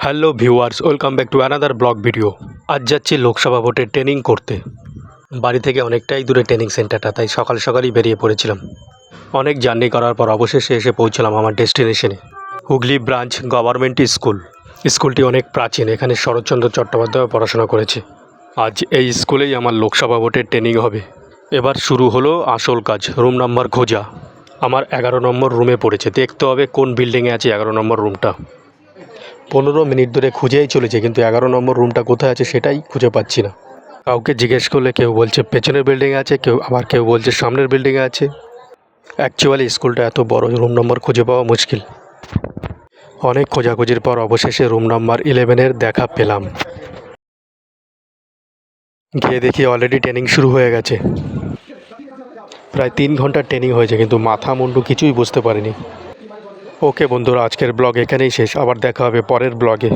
Hello viewers, welcome back to another blog video. আজ যাচ্ছি লোকসভা ভোটের ট্রেনিং করতে। বাড়ি থেকে অনেকটাই দূরে ট্রেনিং সেন্টারটা, তাই সকাল সকালই বেরিয়ে পড়েছিলাম। অনেক জার্নি করার পর অবশেষে এসে পৌঁছলাম আমার ডেস্টিনেশনে, হুগলি ব্রাঞ্চ গভর্নমেন্ট স্কুল। স্কুলটি অনেক প্রাচীন, এখানে শরৎচন্দ্র চট্টোপাধ্যায় পড়াশোনা করেছে। আজ এই স্কুলেই আমার লোকসভা ভোটের ট্রেনিং হবে। এবার শুরু হলো আসল কাজ, রুম নাম্বার খোঁজা। আমার 11 নম্বর রুমে পড়েছে, দেখতে হবে কোন বিল্ডিংয়ে আছে 11 নম্বর রুমটা। 15 মিনিট ধরে খুঁজেই চলেছে, কিন্তু 11 নম্বর রুমটা কোথায় আছে সেটাই খুঁজে পাচ্ছি না। কাউকে জিজ্ঞেস করলে কেউ বলছে পেছনের বিল্ডিংয়ে আছে, কেউ বলছে সামনের বিল্ডিংয়ে আছে। অ্যাকচুয়ালি স্কুলটা এত বড়, রুম নম্বর খুঁজে পাওয়া মুশকিল। অনেক খোঁজাখুঁজির পর অবশেষে রুম নাম্বার 11-এর দেখা পেলাম। গিয়ে দেখি অলরেডি ট্রেনিং শুরু হয়ে গেছে। প্রায় 3 ঘন্টার ট্রেনিং হয়েছে, কিন্তু মাথা মুন্ডু কিছুই বুঝতে পারিনি। ওকে বন্ধুরা, আজকের ব্লগ এখানেই শেষ, আবার দেখা হবে পরের ব্লগে।